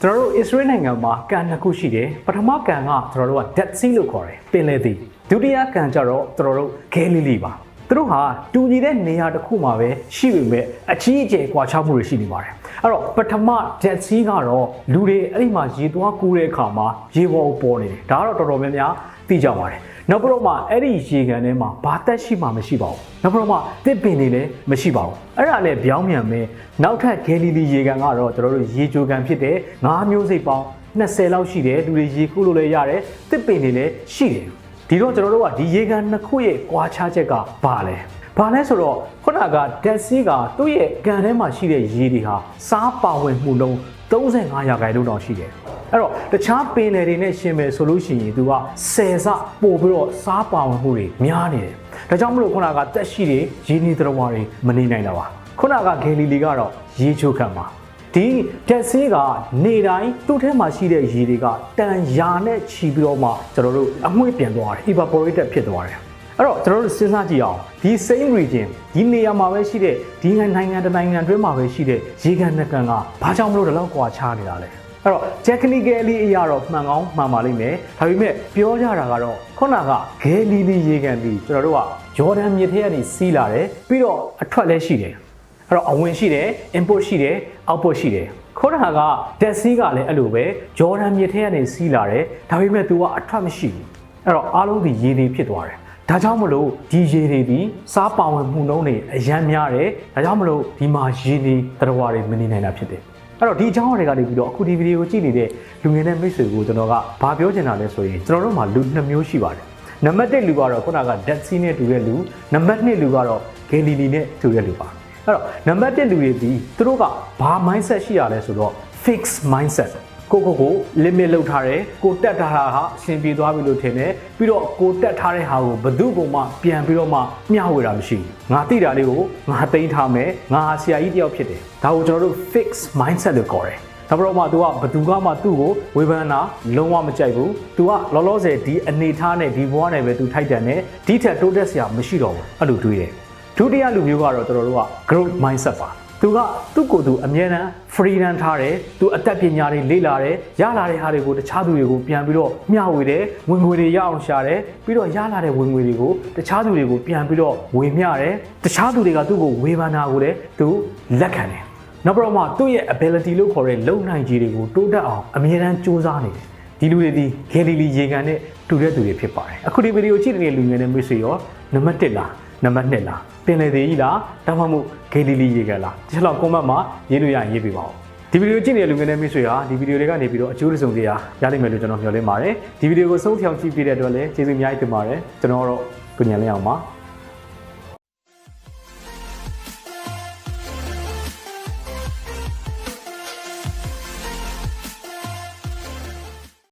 ကျွန်တော်တို့ Israel နိုင်ငံမှာကန်နှစ်ခုရှိတယ်ပထမကန်ကကျွန်တော်တို့က Dead Sea လို့ခေါ်တယ်ပင်လယ်သည်ဒုတိယကန်ကျတော့ကျွန်တော်တို့ Galilee ပါသူတို့ဟာတူညီတဲ့နေရာတစ်ခုမှာပဲရှိပေမဲ့အကြီးအကျယ်ကွာခြားမှုတွေရှိနေပါတယ်အဲ့တော့ပထမ Dead Sea ကတော့လူတွေအဲ့ဒီမှာရေသွားကူးတဲ့အခါမှာရေပေါ်ပေါ်နေတယ်ဒါကတော့တော်တော်များများသိကြပါတယ်နောက်ပြီးတော့မှအဲ့ဒီရေကန်ထဲမှာဘာသက်ရှိမှမရှိပါဘူးနောက်ပြီးတော့မှတစ်ပင်တွေလည်းမရှိပါဘူးအဲ့ဒါလည်းပြောင်းပြန်မယ်နောက်ထပ် Galilee ရေကန်ကတော့ကျွန်တော်တို့ရေချိုကန်ဖြစ်တဲ့၅မျိုးစိတ်ပေါင်း20လောက်ရှိတယ်လူတွေရေကူးလို့လည်းရတယ်တစ်ပင်တွေလည်းရှိတယ်ဒီတော့ကျွန်တော်တို့ကဒီရေကန်နှစ်ခုရဲ့ကွာခြားချက်ကဘာလဲဆိုတော့ခုနက Dead Sea ကသူ့ရဲ့ကန်ထဲမှာရှိတဲ့ရေတွေဟာစားပါဝင်မှုလုံး35%တောင်ရှိတယ်အဲ့တော့တခြားပင်လယ်တွေနဲ့ရှင်မယ်ဆိုလို့ရှိရင်သူက10ဆပို့ပြီးတော့စားပါဝင်မှုတွေများနေတယ်ဒါကြောင့်မလို့ခုနကတက်ရှိတွေရေနေသတ္တဝါတွေမနေနိုင်တာပါခုနက Galilee ကတော့ရေချိုခံပါဒီ Dead Sea ကနေတိုင်းသူ့ထဲမှာရှိတဲ့ရေတွေကတန်ရာနဲ့ချီပြီးတော့မှကျွန်တော်တို့အမွှေးပြန်သွားတယ် evaporated ဖြစ်သွားတယ်အဲ့တော့ကျွန်တော်တို့စဉ်းစားကြည့်အောင်ဒီ same region ဒီနေရာမှာပဲရှိတဲ့ဒီနိုင်ငံတစ်နိုင်ငံတွင်းမှာပဲရှိတဲ့ရေကန်နှစ်ကန်ကဘာကြောင့်မလို့ဒီလောက်ကွာခြားနေတာလဲအဲ့တော့ technically အရာတော့မှန်ကောင်းမှန်ပါလိမ့်မယ်ဒါပေမဲ့ပြောကြတာကတော့ခုနက Galilee ရေကန်ပြီးကျွန်တော်တို့ကဂျော်ဒန်မြစ်ထဲကနေစီးလာတယ်ပြီးတော့အထွက်လည်းရှိတယ်အဲ့တော့အဝင်ရှိတယ် input ရှိတယ် output ရှိတယ်ခုနက Dead Sea ကလည်းအဲ့လိုပဲဂျော်ဒန်မြစ်ထဲကနေစီးလာတယ်ဒါပေမဲ့ तू ကအထွက်မရှိဘူးအဲ့တော့အားလုံးဒီရေတွေဖြစ်သွားတယ်ဒါကြောင့်မလို့ဒီရေတွေဒီစားပါဝင်မှုနှုန်းတွေအရန်များတယ်ဒါကြောင့်မလို့ဒီမှာရေတွေသတ္တဝါတွေမနေနိုင်တာဖြစ်တယ်အဲ့တော့ဒီအကြောင်းအရာတွေကနေပြီးတော့အခုဒီဗီဒီယိုကိုကြည့်နေတဲ့လူငယ်တဲ့မိတ်ဆွေကိုကျွန်တော်ကဘာပြောချင်တာလဲဆိုရင်ကျွန်တော်တို့မှာလူ2မျိုးရှိပါတယ်နံပါတ်1လူကတော့ခုနက Dead Sea နဲ့တူတဲ့လူနံပါတ်2လူကတော့ Galilee နဲ့တူတဲ့လူပါအဲ့တော့နံပါတ်1လူတွေဒီသူတို့ကဘာ mindset ရှိရလဲဆိုတော့ fixed mindsetကို limit လောက်ထားတယ်ကိုတက်ထားတာဟာအဆင်ပြေသွားပြီလို့ထင်တယ်ပြီးတော့ကိုတက်ထားတဲ့ဟာကိုဘယ်သူ့ကိုမှပြန်ပြီးတော့မှမျှဝေတာမရှိဘူးငါသိတာလေးကိုငါသိမ်းထားမယ်ငါဟာဆရာကြီးတယောက်ဖြစ်တယ်ဒါကိုကျွန်တော်တို့ fixed mindset လို့ခေါ်တယ်ဒါပေမဲ့ तू ကဘယ်သူကမှသူ့ကိုဝေဖန်တာလုံးဝမကြိုက်ဘူး तू ကလောလောဆယ်ဒီအနေထားနဲ့ဒီဘဝနဲ့ပဲ तू ထိုက်တန်တယ်ဒီထက်တိုးတက်စရာမရှိတော့ဘူးအဲ့လိုတွေးတယ်ဒုတိယလူမျိုးကတော့ကျွန်တော်တို့က growth mindset ပါသူကသူ့ကိုယ်သူအမြဲတမ်း freedom ထားတယ်သူအသက်ပညာတွေလေ့လာတယ်ရလာတဲ့ဟာတွေကိုတခြားသူတွေကိုပြန်ပြီးတော့မျှဝေတယ်ဝင်ငွေတွေရအောင်ရှာတယ်ပြီးတော့ရလာတဲ့ဝင်ငွေတွေကိုတခြားသူတွေကိုပြန်ပြီးတော့ဝေမျှတယ်တခြားသူတွေကသူ့ကိုဝေဖန်တာကိုလည်းသူလက်ခံတယ်နောက်ပြီးတော့မှသူ့ရဲ့ ability လို့ခေါ်တဲ့လုံနိုင်ကြီးတွေကိုတိုးတက်အောင်အမြဲတမ်းစူးစမ်းနေတယ်ဒီလူတွေဒီ Galilee ရေကန်နဲ့တူတဲ့သူတွေဖြစ်ပါတယ်အခုဒီဗီဒီယိုကြည့်နေတဲ့လူငယ်တွေမိတ်ဆွေရောနံပါတ်1လားနံပါတ်2လားပင်လယ်သေးကြီးလားဒါမှမဟုတ် Galilee ရေကန်လားဒီလောက် comment မှာရေးလို့ရရင်ရေးပေးပါဦးဒီဗီဒီယိုကြည့်နေတဲ့လူငယ်တွေမိတ်ဆွေဟာဒီဗီဒီယိုတွေကနေပြီးတော့အကျိုးစုံတွေရလိမ့်မယ်လို့ကျွန်တော်မျှော်လင့်ပါတယ်ဒီဗီဒီယိုကိုဆုံးဖြောင်းကြည့်ပေးတဲ့အတွက်လည်းကျေးဇူးအများကြီးတင်ပါတယ်ကျွန်တော်ကတော့ကိုဉာဏ်လင်းအောင်ပါ